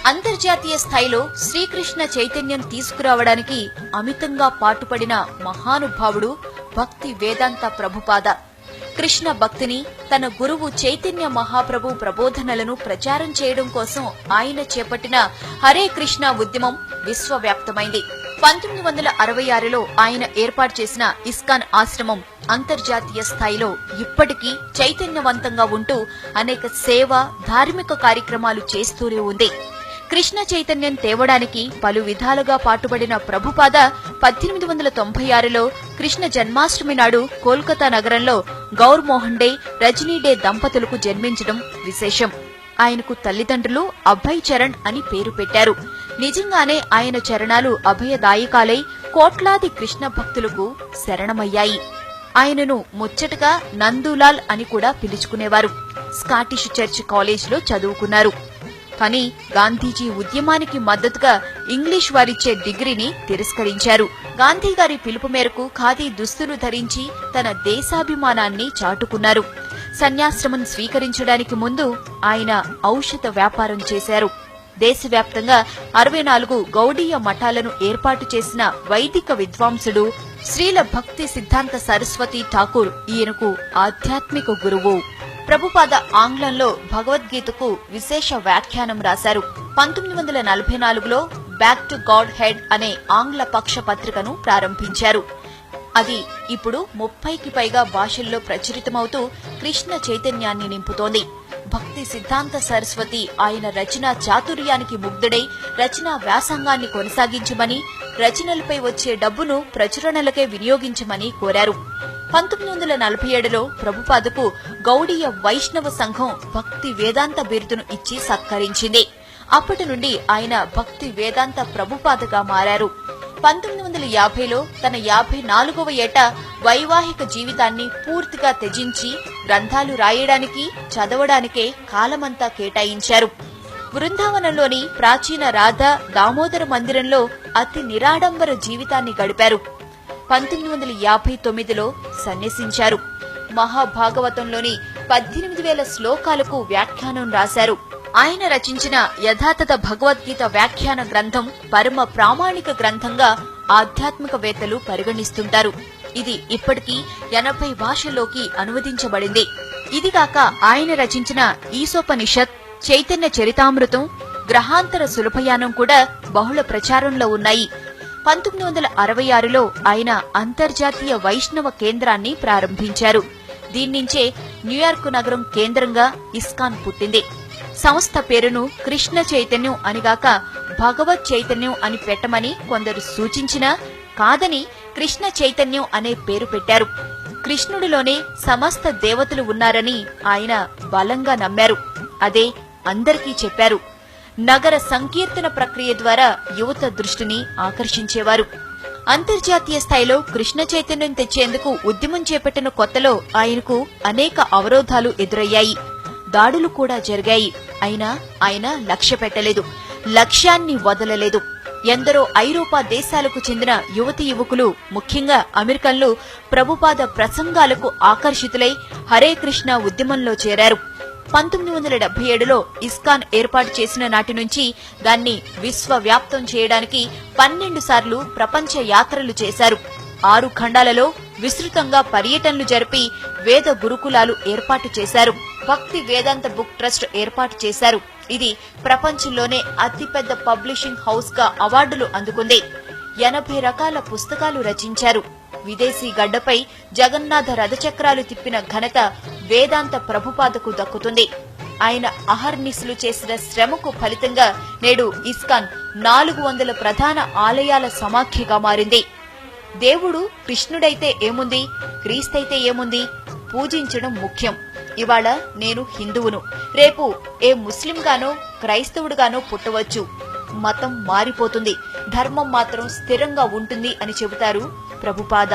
అంతర్జాతీయ స్థాయిలో శ్రీకృష్ణ చైతన్యం తీసుకురావడానికి అమితంగా పాటుపడిన మహానుభావుడు భక్తి వేదాంత ప్రభుపాద. కృష్ణ భక్తిని తన గురువు చైతన్య మహాప్రభు ప్రబోధనలను ప్రచారం చేయడం కోసం ఆయన చేపట్టిన హరే కృష్ణ ఉద్యమం విశ్వవ్యాప్తమైంది. 1966లో ఆయన ఏర్పాటు చేసిన ఇస్కాన్ ఆశ్రమం అంతర్జాతీయ స్థాయిలో ఇప్పటికీ చైతన్యవంతంగా ఉంటూ అనేక సేవ, ధార్మిక కార్యక్రమాలు చేస్తూనే ఉంది. కృష్ణ చైతన్యం తేవడానికి పలు విధాలుగా పాటుపడిన ప్రభుపాద 1896లో కృష్ణ జన్మాష్టమి నాడు కోల్కతా నగరంలో గౌర్ మోహన్ డే, రజనీ డే దంపతులకు జన్మించడం విశేషం. ఆయనకు తల్లిదండ్రులు అభయ్ చరణ్ అని పేరు పెట్టారు. నిజంగానే ఆయన చరణాలు అభయదాయకాలై కోట్లాది కృష్ణ భక్తులకు శరణమయ్యాయి. ఆయనను ముచ్చటగా నందూలాల్ అని కూడా పిలుచుకునేవారు. స్కాటిష్ చర్చ్ కాలేజీలో చదువుకున్నారు. కానీ గాంధీజీ ఉద్యమానికి మద్దతుగా ఇంగ్లీష్ వారిచ్చే డిగ్రీని తిరస్కరించారు. గాంధీ గారి పిలుపు మేరకు ఖాదీ దుస్తులు ధరించి తన దేశాభిమానాన్ని చాటుకున్నారు. సన్యాశ్రమం స్వీకరించడానికి ముందు ఆయన ఔషధ వ్యాపారం చేశారు. దేశవ్యాప్తంగా 64 గౌడీయ మఠాలను ఏర్పాటు చేసిన వైదిక విద్వాంసుడు శ్రీల భక్తి సిద్ధాంత సరస్వతి ఠాకూర్ ఈయనకు ఆధ్యాత్మిక గురువు. ప్రభుపాద ఆంగ్లంలో భగవద్గీతకు విశేష వ్యాఖ్యానం రాశారు. 1944లో బ్యాక్ టు గాడ్ హెడ్ అనే ఆంగ్ల పక్ష పత్రికను ప్రారంభించారు. అది ఇప్పుడు 30కి పైగా భాషల్లో ప్రచురితమవుతూ కృష్ణ చైతన్యాన్ని నింపుతోంది. భక్తి సిద్ధాంత సరస్వతి ఆయన రచనా చాతుర్యానికి ముగ్ధుడై రచనా వ్యాసంగాన్ని కొనసాగించమని, రచనలపై వచ్చే డబ్బును ప్రచురణలకే వినియోగించమని కోరారు. 1947లో ప్రభుపాదకు గౌడీయ వైష్ణవ సంఘం భక్తి వేదాంత బిరుదును ఇచ్చి సత్కరించింది. అప్పటి నుండి ఆయన భక్తి వేదాంత ప్రభుపాదగా మారారు. 1950లో తన 54వ ఏట వైవాహిక జీవితాన్ని పూర్తిగా త్యజించి గ్రంథాలు రాయడానికి, చదవడానికే కాలమంతా కేటాయించారు. బృందావనంలోని ప్రాచీన రాధా దామోదర మందిరంలో అతి నిరాడంబర జీవితాన్ని గడిపారు. 1959లో సన్యసించారు. మహాభాగవతంలోని 18,000 శ్లోకాలకు వ్యాఖ్యానం రాశారు. ఆయన రచించిన యథాతథ భగవద్గీత వ్యాఖ్యాన గ్రంథం పరమ ప్రామాణిక గ్రంథంగా ఆధ్యాత్మికవేత్తలు పరిగణిస్తుంటారు. ఇది ఇప్పటికీ 80 భాషల్లోకి అనువదించబడింది. ఇదిగాక ఆయన రచించిన ఈశోపనిషత్, చైతన్య చరితామృతం, గ్రహాంతర సులభయానం కూడా బహుళ ప్రచారంలో ఉన్నాయి. 1966లో ఆయన అంతర్జాతీయ వైష్ణవ కేంద్రాన్ని ప్రారంభించారు. దీన్నించే న్యూయార్క్ నగరం కేంద్రంగా ఇస్కాన్ పుట్టింది. సంస్థ పేరును కృష్ణ చైతన్యం అనిగాక భగవత్ చైతన్యం అని పెట్టమని కొందరు సూచించినా కాదని కృష్ణ చైతన్యం అనే పేరు పెట్టారు. కృష్ణుడిలోనే సమస్త దేవతలు ఉన్నారని ఆయన బలంగా నమ్మారు. అదే అందరికీ చెప్పారు. నగర సంకీర్తన ప్రక్రియ ద్వారా యువత దృష్టిని ఆకర్షించేవారు. అంతర్జాతీయ స్థాయిలో కృష్ణ చైతన్యం తెచ్చేందుకు ఉద్యమం చేపట్టిన కొత్తలో ఆయనకు అనేక అవరోధాలు ఎదురయ్యాయి. దాడులు కూడా జరిగాయి. అయినా ఆయన లక్ష్య పెట్టలేదు, లక్ష్యాన్ని వదలలేదు. ఎందరో ఐరోపా దేశాలకు చెందిన యువతీ యువకులు, ముఖ్యంగా అమెరికన్లు ప్రభుపాద ప్రసంగాలకు ఆకర్షితులై హరే కృష్ణ ఉద్యమంలో చేరారు. 1977లో ఇస్కాన్ ఏర్పాటు చేసిన నాటి నుంచి దాన్ని విశ్వవ్యాప్తం చేయడానికి 12 సార్లు ప్రపంచ యాత్రలు చేశారు. 6 ఖండాలలో విస్తృతంగా పర్యటనలు జరిపి వేద గురుకులాలు ఏర్పాటు చేశారు. భక్తి వేదాంత బుక్ ట్రస్ట్ ఏర్పాటు చేశారు. ఇది ప్రపంచంలోనే అతిపెద్ద పబ్లిషింగ్ హౌస్ గా అవార్డులు అందుకుంది. 80 రకాల పుస్తకాలు రచించారు. విదేశీ గడ్డపై జగన్నాథ రథచక్రాలు తిప్పిన ఘనత వేదాంత ప్రభుపాదకు దక్కుతుంది. ఆయన అహర్నిశలు చేసిన శ్రమకు ఫలితంగా నేడు ఇస్కాన్ 400 ప్రధాన ఆలయాల సమాఖ్యగా మారింది. దేవుడు కృష్ణుడైతే ఏముంది, క్రీస్తైతే ఏముంది, పూజించడం ముఖ్యం. ఇవాళ నేను హిందువును, రేపు ఏ ముస్లింగానో క్రైస్తవుడుగానో పుట్టవచ్చు. మతం మారిపోతుంది, ధర్మం మాత్రం స్థిరంగా ఉంటుంది అని చెబుతారు ప్రభుపాద.